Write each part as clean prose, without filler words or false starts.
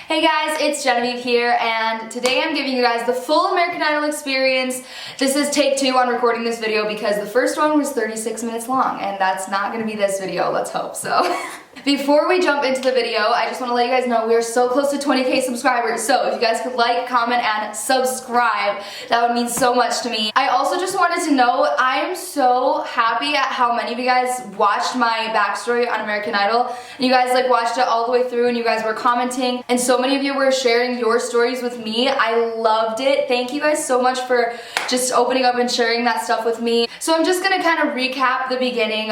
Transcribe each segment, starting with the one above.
Hey guys, it's Genevieve here, and today I'm giving you guys the full American Idol experience. This is take 2 on recording this video because the first one was 36 minutes long, and that's not going to be this video, let's hope so. Before we jump into the video, I just want to let you guys know we are so close to 20k subscribers, so if you guys could like, comment, and subscribe, that would mean so much to me. I also just wanted to know, I am so happy at how many of you guys watched my backstory on American Idol, and you guys watched it all the way through, and you guys were commenting, and so many of you were sharing your stories with me. I loved it. Thank you guys so much for just opening up and sharing that stuff with me. So I'm just gonna kind of recap the beginning.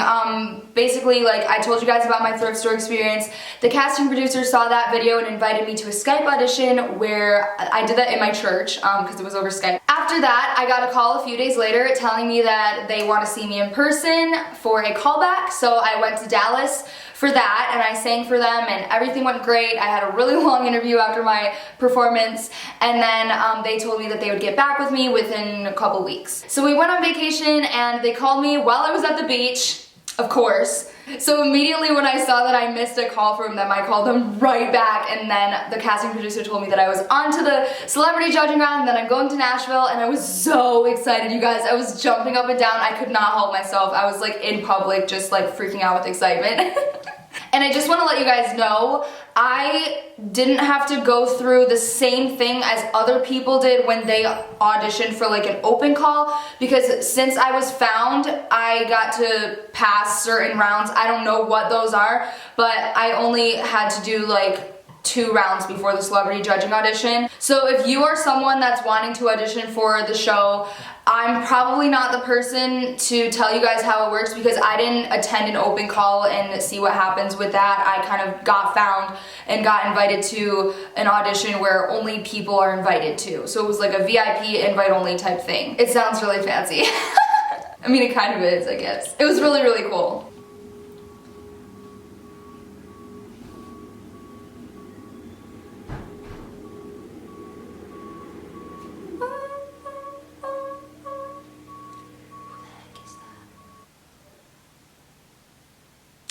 Basically, I told you guys about my thrift store experience. The casting producer saw that video and invited me to a Skype audition where I did that in my church because it was over Skype. After that, I got a call a few days later telling me that they want to see me in person for a callback, so I went to Dallas for that, and I sang for them, and everything went great. I had a really long interview after my performance, and then they told me that they would get back with me within a couple weeks. So we went on vacation, and they called me while I was at the beach, of course. So immediately when I saw that I missed a call from them, I called them right back, and then the casting producer told me that I was on to the celebrity judging round, and then I'm going to Nashville, and I was so excited, you guys. I was jumping up and down. I could not help myself. I was in public just freaking out with excitement. And I just want to let you guys know, I didn't have to go through the same thing as other people did when they auditioned for an open call, because since I was found, I got to pass certain rounds. I don't know what those are, but I only had to do 2 rounds before the celebrity judging audition. So if you are someone that's wanting to audition for the show, I'm probably not the person to tell you guys how it works because I didn't attend an open call and see what happens with that. I kind of got found and got invited to an audition where only people are invited to. So it was a VIP invite only type thing. It sounds really fancy. I mean, it kind of is, I guess. It was really, really cool.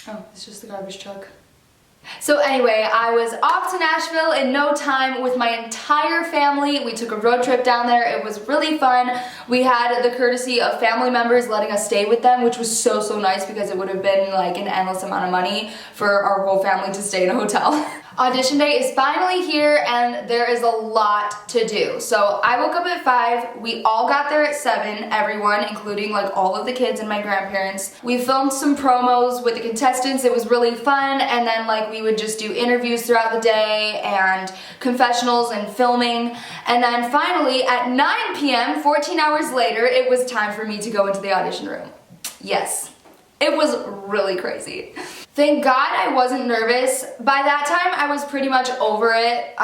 Oh, it's just the garbage truck. So anyway, I was off to Nashville in no time with my entire family. We took a road trip down there. It was really fun. We had the courtesy of family members letting us stay with them, which was so, so nice because it would have been an endless amount of money for our whole family to stay in a hotel. Audition day is finally here, and there is a lot to do. So I woke up at 5, we all got there at 7, everyone, including all of the kids and my grandparents. We filmed some promos with the contestants, it was really fun, and then we would just do interviews throughout the day and confessionals and filming. And then finally at 9 p.m., 14 hours later, it was time for me to go into the audition room. Yes, it was really crazy. Thank God I wasn't nervous. By that time, I was pretty much over it.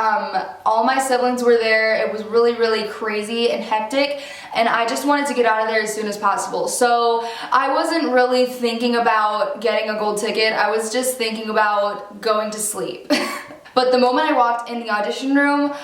All my siblings were there. It was really, really crazy and hectic, and I just wanted to get out of there as soon as possible. So I wasn't really thinking about getting a gold ticket. I was just thinking about going to sleep. But the moment I walked in the audition room,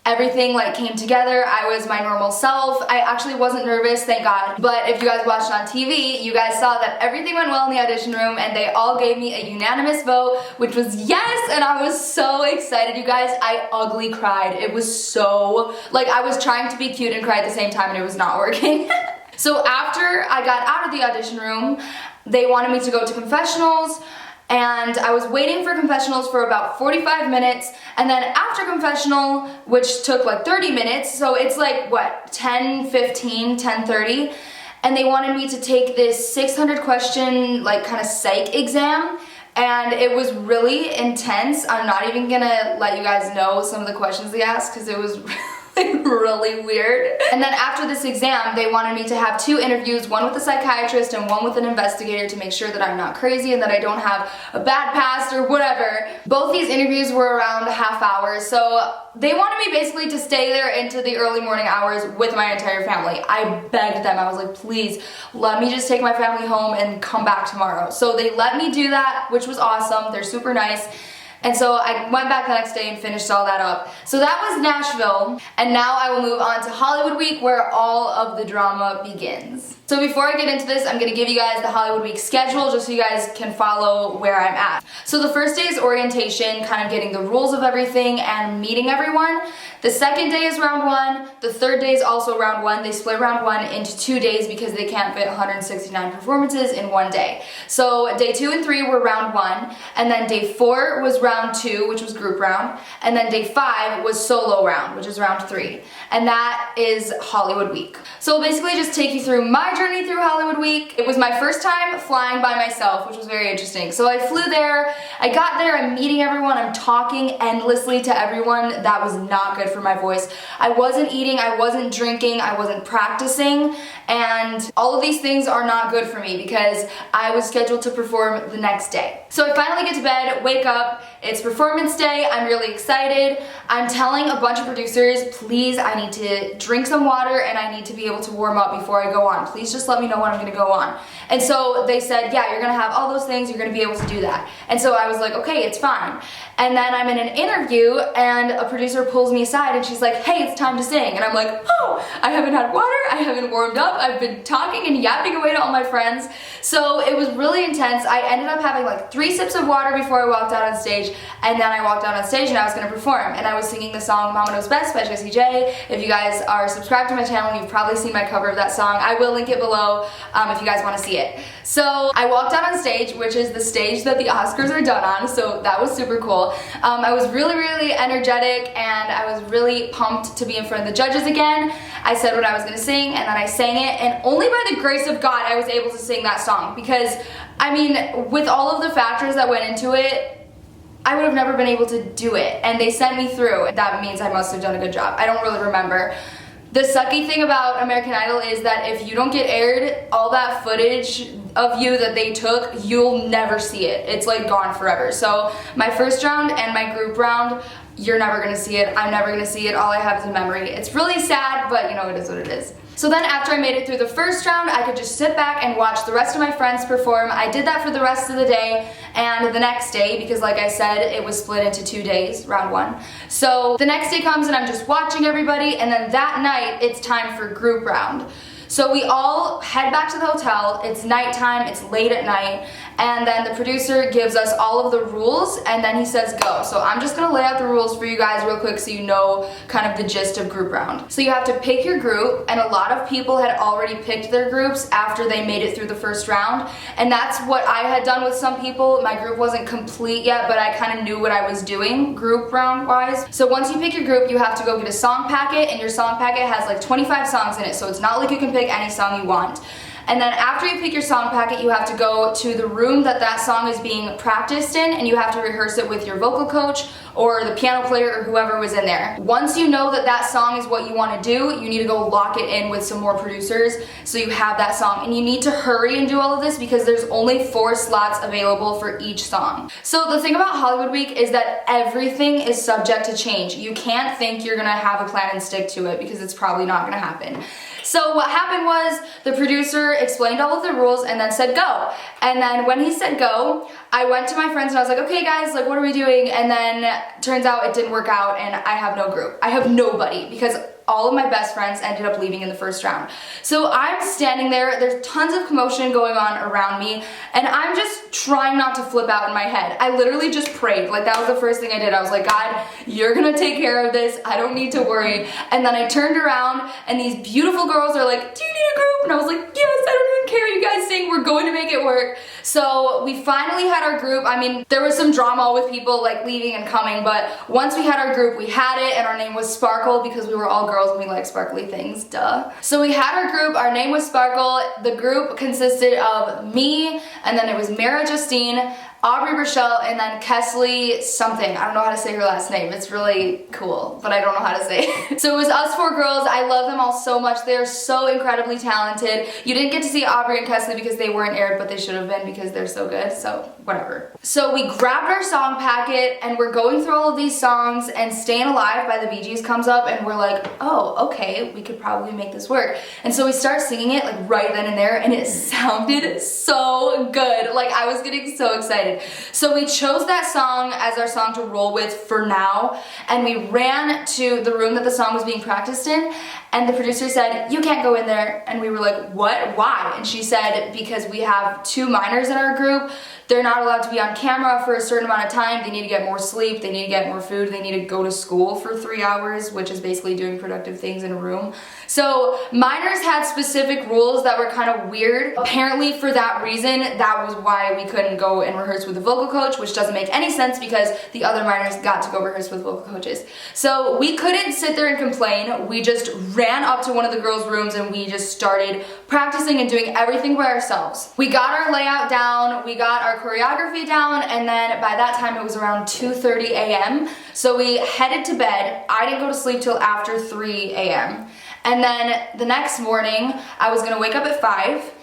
everything came together. I was my normal self. I actually wasn't nervous, thank God. But if you guys watched on TV, you guys saw that everything went well in the audition room, and they all gave me a unanimous vote, which was yes, and I was so excited, you guys. I ugly cried. It was so, I was trying to be cute and cry at the same time, and it was not working. So after I got out of the audition room, they wanted me to go to confessionals, and I was waiting for confessionals for about 45 minutes, and then after confessional, which took 30 minutes, so it's 10:15, 10:30, and they wanted me to take this 600 question kind of psych exam, and it was really intense. I'm not even gonna let you guys know some of the questions they asked because it was really weird. And then after this exam, they wanted me to have 2 interviews, one with a psychiatrist and one with an investigator, to make sure that I'm not crazy and that I don't have a bad past or whatever. Both these interviews were around a half hour, so they wanted me basically to stay there into the early morning hours with my entire family. I begged them. I was like, please, let me just take my family home and come back tomorrow. So they let me do that, which was awesome. They're super nice. And so I went back the next day and finished all that up. So that was Nashville, and now I will move on to Hollywood Week, where all of the drama begins. So before I get into this, I'm gonna give you guys the Hollywood Week schedule just so you guys can follow where I'm at. So the first day is orientation, kind of getting the rules of everything and meeting everyone. The second day is round one. The third day is also round one. They split round one into 2 days because they can't fit 169 performances in one day. So day 2 and 3 were round one, and then day 4 was round 2, which was group round, and then day 5 was solo round, which is round 3. And that is Hollywood Week. So I'll basically just take you through my journey through Hollywood Week. It was my first time flying by myself, which was very interesting. So I flew there, I got there, I'm meeting everyone, I'm talking endlessly to everyone. That was not good for my voice. I wasn't eating, I wasn't drinking, I wasn't practicing, and all of these things are not good for me because I was scheduled to perform the next day. So I finally get to bed, wake up, it's performance day, I'm really excited. I'm telling a bunch of producers, please, I need to drink some water and I need to be able to warm up before I go on. Please just let me know when I'm gonna go on. And so they said, yeah, you're gonna have all those things, you're gonna be able to do that. And so I was like, okay, it's fine. And then I'm in an interview and a producer pulls me aside and she's like, hey, it's time to sing. And I'm like, oh, I haven't had water, I haven't warmed up, I've been talking and yapping away to all my friends. So it was really intense. I ended up having like 3 sips of water before I walked out on stage, and then I walked out on stage and I was gonna perform. And I was singing the song Mama Knows Best by Jessie. If you guys are subscribed to my channel, you've probably seen my cover of that song. I will link it below if you guys wanna see it. So I walked out on stage, which is the stage that the Oscars are done on, so that was super cool. I was really, really energetic and I was really pumped to be in front of the judges again. I said what I was gonna sing and then I sang it, and only by the grace of God I was able to sing that song because, I mean, with all of the factors that went into it, I would have never been able to do it, and they sent me through. That means I must have done a good job. I don't really remember. The sucky thing about American Idol is that if you don't get aired, all that footage of you that they took, you'll never see it. It's like gone forever. So my first round and my group round, you're never gonna see it. I'm never gonna see it. All I have is a memory. It's really sad, but you know, it is what it is. So then after I made it through the first round, I could just sit back and watch the rest of my friends perform. I did that for the rest of the day and the next day, because like I said, it was split into 2 days, round one. So the next day comes and I'm just watching everybody, and then that night it's time for group round. So we all head back to the hotel, it's nighttime, it's late at night, and then the producer gives us all of the rules and then he says go. So I'm just gonna lay out the rules for you guys real quick so you know kind of the gist of group round. So you have to pick your group, and a lot of people had already picked their groups after they made it through the first round, and that's what I had done with some people. My group wasn't complete yet, but I kind of knew what I was doing group round wise. So once you pick your group, you have to go get a song packet, and your song packet has like 25 songs in it, so it's not like you can pick any song you want. And then after you pick your song packet, you have to go to the room that that song is being practiced in, and you have to rehearse it with your vocal coach or the piano player or whoever was in there. Once you know that that song is what you want to do, you need to go lock it in with some more producers so you have that song. And you need to hurry and do all of this because there's only 4 slots available for each song. So the thing about Hollywood Week is that everything is subject to change. You can't think you're gonna have a plan and stick to it because it's probably not gonna happen. So what happened was the producer explained all of the rules and then said go. And then when he said go, I went to my friends and I was like, okay guys, like what are we doing? And then turns out it didn't work out and I have no group. I have nobody because all of my best friends ended up leaving in the first round. So I'm standing there, there's tons of commotion going on around me, and I'm just trying not to flip out in my head. I literally just prayed. Like that was the first thing I did. I was like, God, you're gonna take care of this. I don't need to worry. And then I turned around and these beautiful girls are like, do you need a group? And I was like, yes, I don't even care. You guys sing, we're going to make it work. So we finally had our group. I mean, there was some drama with people like leaving and coming, but once we had our group, we had it, and our name was Sparkle because we were all girls and we like sparkly things, duh. So we had our group, our name was Sparkle. The group consisted of me, and then it was Mara Justine, Aubrey Rochelle, and then Kesley something. I don't know how to say her last name. It's really cool, but I don't know how to say it. So it was us 4 girls. I love them all so much. They're so incredibly talented. You didn't get to see Aubrey and Kesley because they weren't aired, but they should have been because they're so good. So whatever. So we grabbed our song packet and we're going through all of these songs, and Stayin' Alive by the Bee Gees comes up and we're like, oh, okay, we could probably make this work. And so we start singing it like right then and there, and it sounded so good. Like I was getting so excited. So we chose that song as our song to roll with for now, and we ran to the room that the song was being practiced in, and the producer said, you can't go in there. And we were like, what? Why? And she said, because we have 2 minors in our group. They're not allowed to be on camera for a certain amount of time. They need to get more sleep. They need to get more food. They need to go to school for 3 hours, which is basically doing productive things in a room. So minors had specific rules that were kind of weird. Apparently for that reason, that was why we couldn't go and rehearse with the vocal coach, which doesn't make any sense because the other minors got to go rehearse with vocal coaches. So we couldn't sit there and complain. We just ran up to one of the girls' rooms and we just started practicing and doing everything by ourselves. We got our layout down, we got our choreography down, and then by that time it was around 2:30 a.m. So we headed to bed. I didn't go to sleep till after 3 a.m. And then the next morning, I was gonna wake up at 5,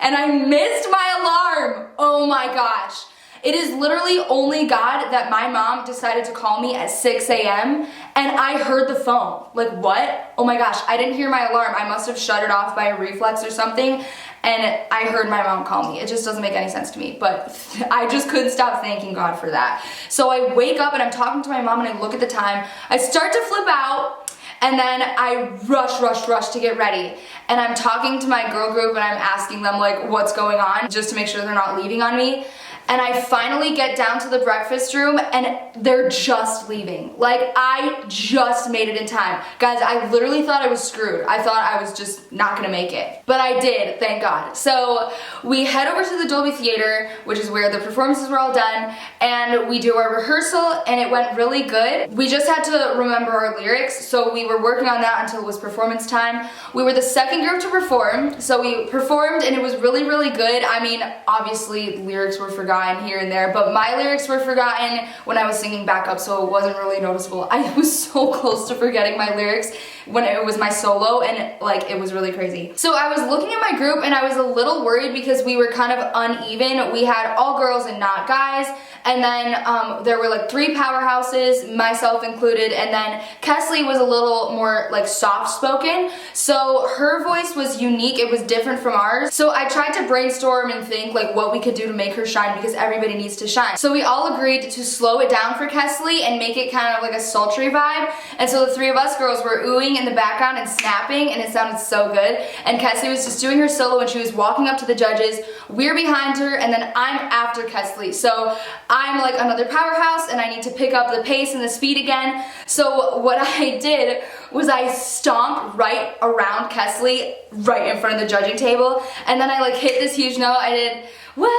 and I missed my alarm. Oh my gosh. It is literally only God that my mom decided to call me at 6 a.m. and I heard the phone. Like, what? Oh my gosh, I didn't hear my alarm. I must have shut it off by a reflex or something, and I heard my mom call me. It just doesn't make any sense to me, but I just couldn't stop thanking God for that. So I wake up and I'm talking to my mom and I look at the time. I start to flip out, and then I rush to get ready. And I'm talking to my girl group and I'm asking them like what's going on, just to make sure they're not leaving on me. And I finally get down to the breakfast room and they're just leaving. Like, I just made it in time. Guys, I literally thought I was screwed. I thought I was just not gonna make it. But I did, thank God. So we head over to the Dolby Theater, which is where the performances were all done, and we do our rehearsal, and it went really good. We just had to remember our lyrics, so we were working on that until it was performance time. We were the second group to perform, so we performed and it was really, really good. I mean, obviously lyrics were forgotten here and there, but my lyrics were forgotten when I was singing backup, so it wasn't really noticeable. I was so close to forgetting my lyrics when it was my solo, and like it was really crazy. So I was looking at my group and I was a little worried because we were kind of uneven. We had all girls and not guys, and then there were like 3 powerhouses, myself included, and then Kesley was a little more like soft spoken, so her voice was unique. It was different from ours. So I tried to brainstorm and think like what we could do to make her shine, because everybody needs to shine. So we all agreed to slow it down for Kesley and make it kind of like a sultry vibe, and so the 3 of us girls were oohing in the background and snapping, and it sounded so good. And Kesley was just doing her solo and she was walking up to the judges. We're behind her, and then I'm after Kesley. So I'm like another powerhouse and I need to pick up the pace and the speed again. So what I did was I stomped right around Kesley right in front of the judging table, and then I like hit this huge note. I did, well,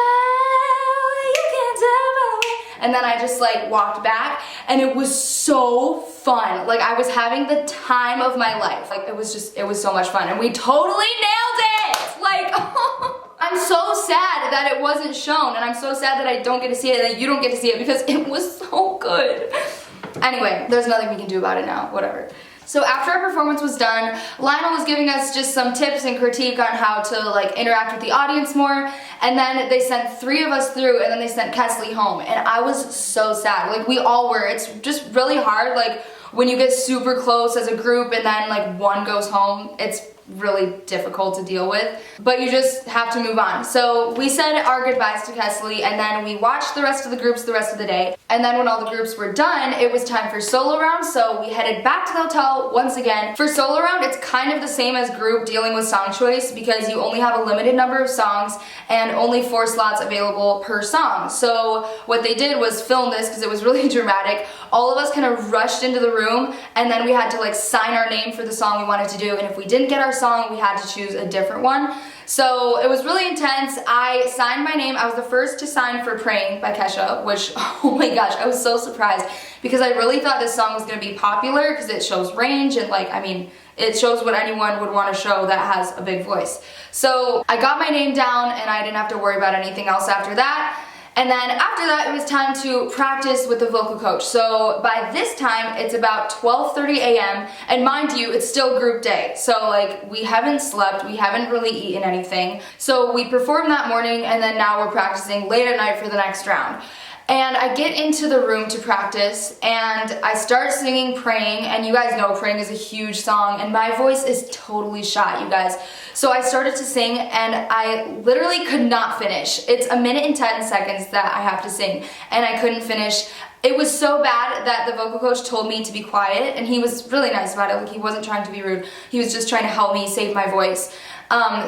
you can't tell by the way. And then I just like walked back, and it was so fun. Like, I was having the time of my life. Like, it was so much fun, and we totally nailed it. Like, I'm so sad that it wasn't shown, and I'm so sad that I don't get to see it, and that you don't get to see it, because it was so good. Anyway, there's nothing we can do about it now, whatever. So after our performance was done, Lionel was giving us just some tips and critique on how to like interact with the audience more, and then they sent 3 of us through, and then they sent Kesley home, and I was so sad. Like, we all were. It's just really hard, like when you get super close as a group and then like one goes home. It's really difficult to deal with, but you just have to move on. So we said our goodbyes to Kesley, and then we watched the rest of the groups the rest of the day, and then when all the groups were done, it was time for solo round. So we headed back to the hotel once again. For solo round, it's kind of the same as group dealing with song choice, because you only have a limited number of songs and only 4 slots available per song. So what they did was film this, because it was really dramatic. All of us kind of rushed into the room, and then we had to like sign our name for the song we wanted to do, and if we didn't get our song, we had to choose a different one. So it was really intense. I signed my name. I was the first to sign for Praying by Kesha, which, oh my gosh, I was so surprised, because I really thought this song was going to be popular because it shows range, and like, I mean, it shows what anyone would want to show that has a big voice. So I got my name down, and I didn't have to worry about anything else after that. And then after that, it was time to practice with the vocal coach. So by this time, it's about 12:30 a.m. And mind you, it's still group day. So like we haven't slept, we haven't really eaten anything. So we performed that morning and then now we're practicing late at night for the next round. And I get into the room to practice and I start singing Praying, and you guys know Praying is a huge song and my voice is totally shot, you guys. So I started to sing and I literally could not finish. It's 1 minute and 10 seconds that I have to sing and I couldn't finish. It was so bad that the vocal coach told me to be quiet, and he was really nice about it. Like, he wasn't trying to be rude. He was just trying to help me save my voice.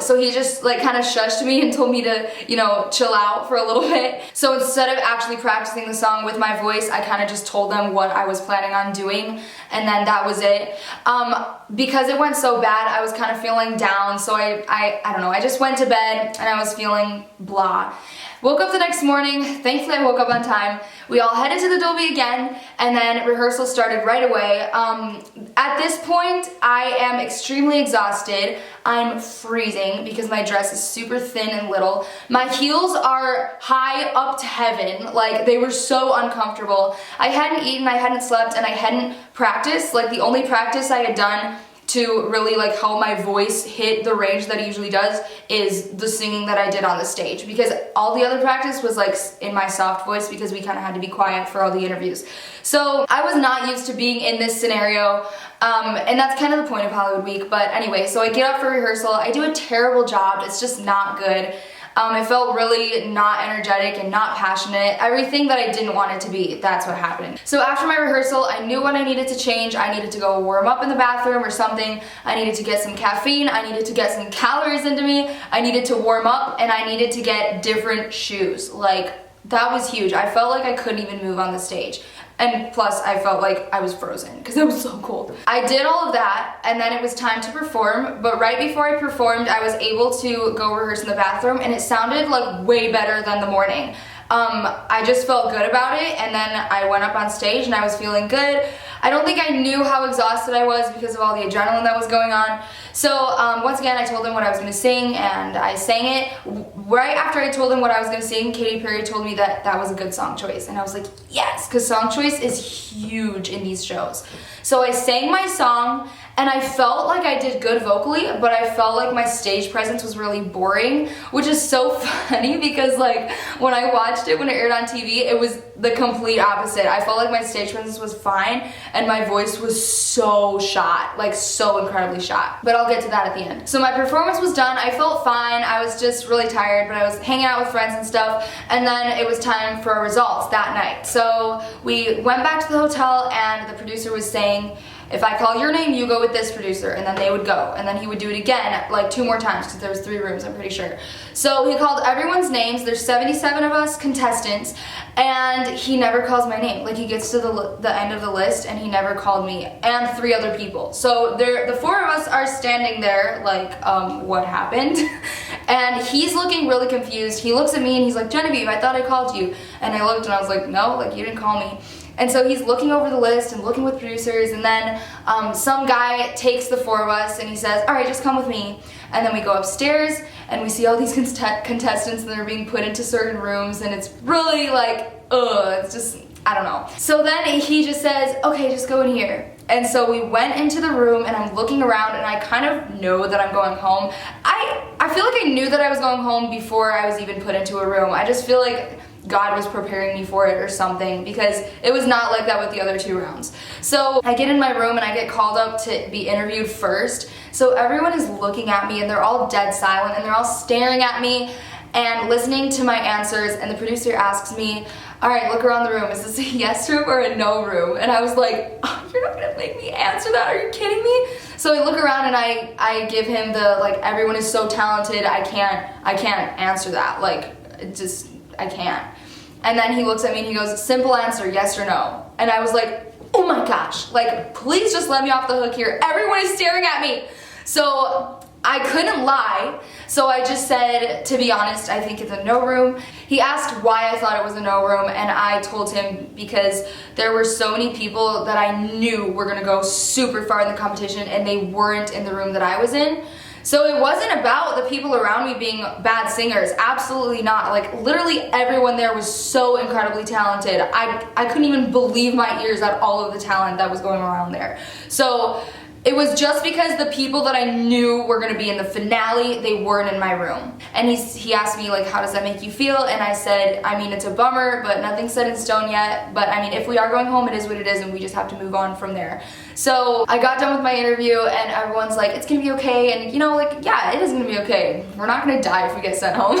So he just like kind of shushed me and told me to, you know, chill out for a little bit. So instead of actually practicing the song with my voice, I kind of just told them what I was planning on doing, and then that was it. Because it went so bad, I was kind of feeling down, so I don't know, I just went to bed and I was feeling blah. Woke up the next morning, thankfully I woke up on time. We all headed to the Dolby again, and then rehearsal started right away. At this point, I am extremely exhausted. I'm freezing because my dress is super thin and little. My heels are high up to heaven, like they were so uncomfortable. I hadn't eaten, I hadn't slept, and I hadn't practiced. Like the only practice I had done to really like help my voice hit the range that it usually does is the singing that I did on the stage, because all the other practice was like in my soft voice because we kind of had to be quiet for all the interviews. So I was not used to being in this scenario, and that's kind of the point of Hollywood Week. But anyway, so I get up for rehearsal. I do a terrible job. It's just not good. It felt really not energetic and not passionate. Everything that I didn't want it to be, that's what happened. So after my rehearsal, I knew what I needed to change. I needed to go warm up in the bathroom or something. I needed to get some caffeine. I needed to get some calories into me. I needed to warm up, and I needed to get different shoes. Like, that was huge. I felt like I couldn't even move on the stage. And plus, I felt like I was frozen because it was so cold. I did all of that, and then it was time to perform. But right before I performed, I was able to go rehearse in the bathroom, and it sounded like way better than the morning. I just felt good about it, and then I went up on stage and I was feeling good. I don't think I knew how exhausted I was because of all the adrenaline that was going on. So once again, I told them what I was going to sing, and I sang it. Right after I told them what I was going to sing, Katy Perry told me that that was a good song choice, and I was like, yes, because song choice is huge in these shows. So I sang my song, and I felt like I did good vocally, but I felt like my stage presence was really boring, which is so funny because like when I watched it, when it aired on TV, it was the complete opposite. I felt like my stage presence was fine and my voice was so shot, like so incredibly shot. But I'll get to that at the end. So my performance was done. I felt fine. I was just really tired, but I was hanging out with friends and stuff. And then it was time for our results that night. So we went back to the hotel, and the producer was saying, if I call your name, you go with this producer, and then they would go. And then he would do it again, like 2 more times, because there was 3 rooms, I'm pretty sure. So he called everyone's names. There's 77 of us contestants, and he never calls my name. Like, he gets to the end of the list, and he never called me, and 3 other people. So the 4 of us are standing there, like, what happened? And he's looking really confused. He looks at me, and he's like, Genevieve, I thought I called you. And I looked, and I was like, no, like, you didn't call me. And so he's looking over the list and looking with producers, and then some guy takes the 4 of us and he says, all right, just come with me. And then we go upstairs and we see all these contestants, and they're being put into certain rooms, and it's really like, it's just, I don't know. So then he just says, okay, just go in here. And so we went into the room, and I'm looking around, and I kind of know that I'm going home. I feel like I knew that I was going home before I was even put into a room. I just feel like God was preparing me for it or something, because it was not like that with the other 2 rounds. So I get in my room and I get called up to be interviewed first. So everyone is looking at me, and they're all dead silent, and they're all staring at me and listening to my answers. And the producer asks me, all right, look around the room. Is this a yes room or a no room? And I was like, oh, you're not gonna make me answer that. Are you kidding me? So I look around and I give him the, like, everyone is so talented, I can't answer that. Like, it just, I can't. And then he looks at me and he goes, simple answer, yes or no. And I was like, oh my gosh, like, please just let me off the hook here. Everyone is staring at me. So I couldn't lie. So I just said, to be honest, I think it's a no room. He asked why I thought it was a no room, and I told him because there were so many people that I knew were gonna go super far in the competition, and they weren't in the room that I was in. So it wasn't about the people around me being bad singers. Absolutely not. Like literally everyone there was so incredibly talented. I couldn't even believe my ears at all of the talent that was going around there. So it was just because the people that I knew were gonna be in the finale, they weren't in my room. And he asked me like, how does that make you feel? And I said, I mean, it's a bummer, but nothing's set in stone yet. But I mean, if we are going home, it is what it is, and we just have to move on from there. So I got done with my interview, and everyone's like, it's gonna be okay. And you know, like, yeah, it is gonna be okay. We're not gonna die if we get sent home.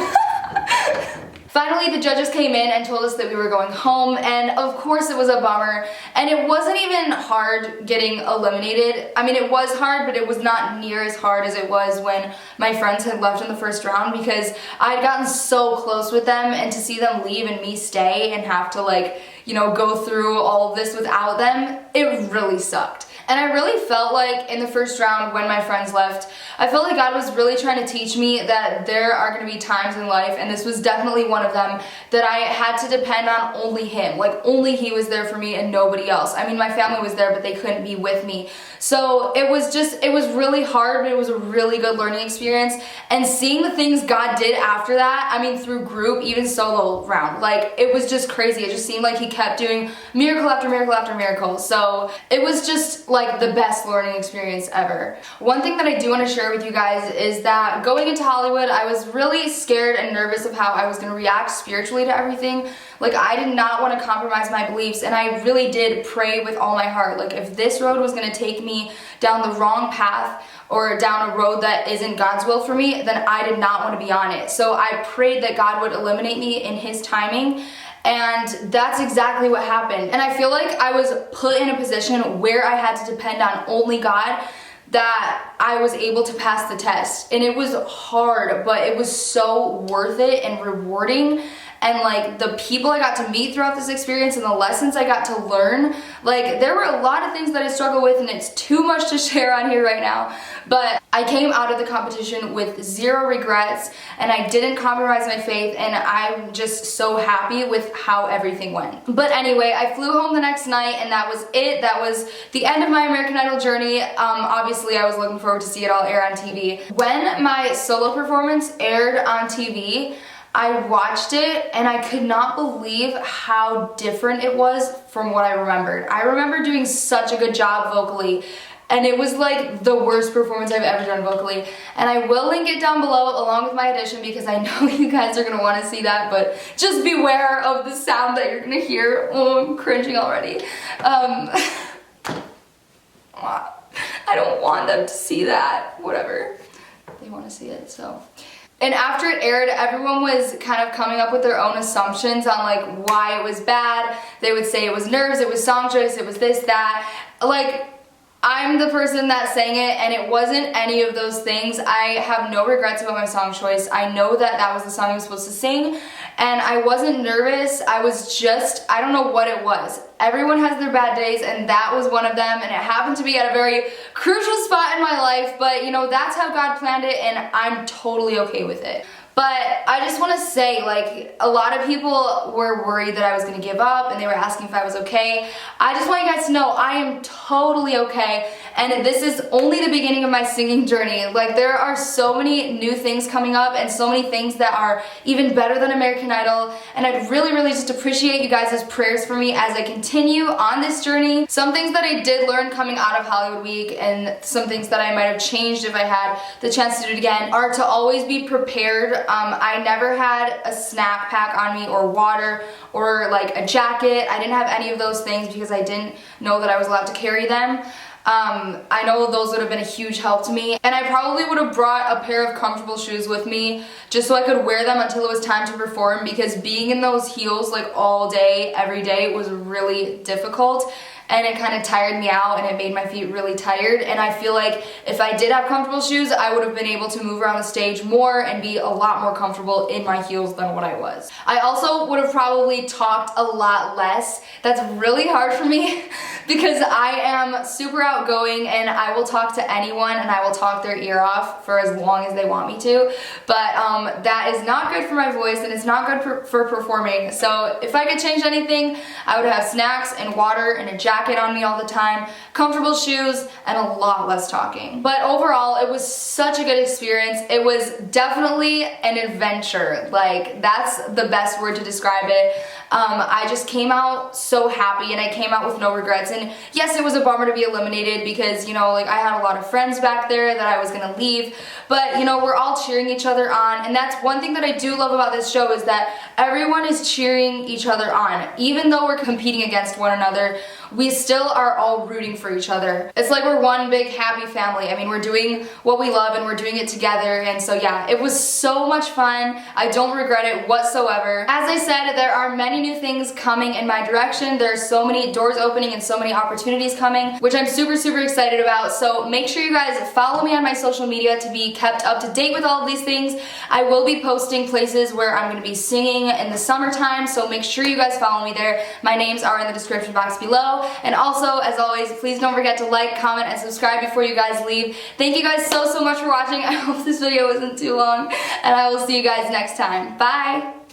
Finally, the judges came in and told us that we were going home, and of course it was a bummer, and it wasn't even hard getting eliminated. I mean, it was hard, but it was not near as hard as it was when my friends had left in the first round, because I had gotten so close with them, and to see them leave and me stay and have to, like, you know, go through all of this without them, it really sucked. And I really felt like in the first round when my friends left, I felt like God was really trying to teach me that there are going to be times in life, and this was definitely one of them, that I had to depend on only Him. Like only He was there for me and nobody else. I mean, my family was there, but they couldn't be with me. So it was really hard, but it was a really good learning experience. And seeing the things God did after that, I mean, through group, even solo round, like it was just crazy. It just seemed like He kept doing miracle after miracle after miracle. So it was just like the best learning experience ever. One thing that I do want to share with you guys is that going into Hollywood, I was really scared and nervous of how I was going to react spiritually to everything. Like I did not want to compromise my beliefs, and I really did pray with all my heart. Like if this road was going to take me down the wrong path or down a road that isn't God's will for me, then I did not want to be on it. So I prayed that God would eliminate me in His timing. And that's exactly what happened. And I feel like I was put in a position where I had to depend on only God, that I was able to pass the test. And it was hard, but it was so worth it and rewarding. And like the people I got to meet throughout this experience and the lessons I got to learn, like there were a lot of things that I struggle with, and it's too much to share on here right now. But I came out of the competition with zero regrets, and I didn't compromise my faith, and I'm just so happy with how everything went. But anyway, I flew home the next night, and that was it. That was the end of my American Idol journey. Obviously, I was looking forward to see it all air on TV. When my solo performance aired on TV, I watched it and I could not believe how different it was from what I remembered. I remember doing such a good job vocally, and it was like the worst performance I've ever done vocally. And I will link it down below along with my audition, because I know you guys are gonna wanna see that, but just beware of the sound that you're gonna hear. Oh, I'm cringing already. I don't want them to see that. Whatever. They wanna see it, so. And after it aired, everyone was kind of coming up with their own assumptions on like why it was bad. They would say it was nerves, it was song choice, it was this, that. Like, I'm the person that sang it, and it wasn't any of those things. I have no regrets about my song choice. I know that that was the song I was supposed to sing, and I wasn't nervous. I was just, I don't know what it was. Everyone has their bad days, and that was one of them, and it happened to be at a very crucial spot in my life, but you know, that's how God planned it, and I'm totally okay with it. But I just want to say, like, a lot of people were worried that I was going to give up, and they were asking if I was okay. I just want you guys to know I am totally okay, and this is only the beginning of my singing journey. Like, there are so many new things coming up, and so many things that are even better than American Idol, and I'd really, really just appreciate you guys' prayers for me as I continue on this journey. Some things that I did learn coming out of Hollywood Week, and some things that I might have changed if I had the chance to do it again, are to always be prepared. I never had a snack pack on me, or water, or like a jacket. I didn't have any of those things because I didn't know that I was allowed to carry them. I know those would have been a huge help to me, and I probably would have brought a pair of comfortable shoes with me just so I could wear them until it was time to perform, because being in those heels like all day, every day was really difficult. And it kind of tired me out, and it made my feet really tired. And I feel like if I did have comfortable shoes, I would have been able to move around the stage more and be a lot more comfortable in my heels than what I was. I also would have probably talked a lot less. That's really hard for me because I am super outgoing, and I will talk to anyone, and I will talk their ear off for as long as they want me to. But that is not good for my voice, and it's not good for performing. So if I could change anything, I would have snacks and water and a jacket jacket on me all the time, comfortable shoes, and a lot less talking. But overall, it was such a good experience. It was definitely an adventure. Like, that's the best word to describe it. I just came out so happy, and I came out with no regrets. And yes, it was a bummer to be eliminated because, you know, like, I had a lot of friends back there that I was gonna leave, but, you know, we're all cheering each other on. And that's one thing that I do love about this show, is that everyone is cheering each other on. Even though we're competing against one another, we still are all rooting for each other. It's like we're one big happy family. I mean, we're doing what we love and we're doing it together. And so yeah, it was so much fun. I don't regret it whatsoever. As I said, there are many new things coming in my direction. There are so many doors opening and so many opportunities coming, which I'm super, super excited about. So make sure you guys follow me on my social media to be kept up to date with all of these things. I will be posting places where I'm going to be singing in the summertime, so make sure you guys follow me there. My names are in the description box below. And also, as always, please don't forget to like, comment, and subscribe before you guys leave. Thank you guys so, so much for watching. I hope this video wasn't too long, and I will see you guys next time. Bye!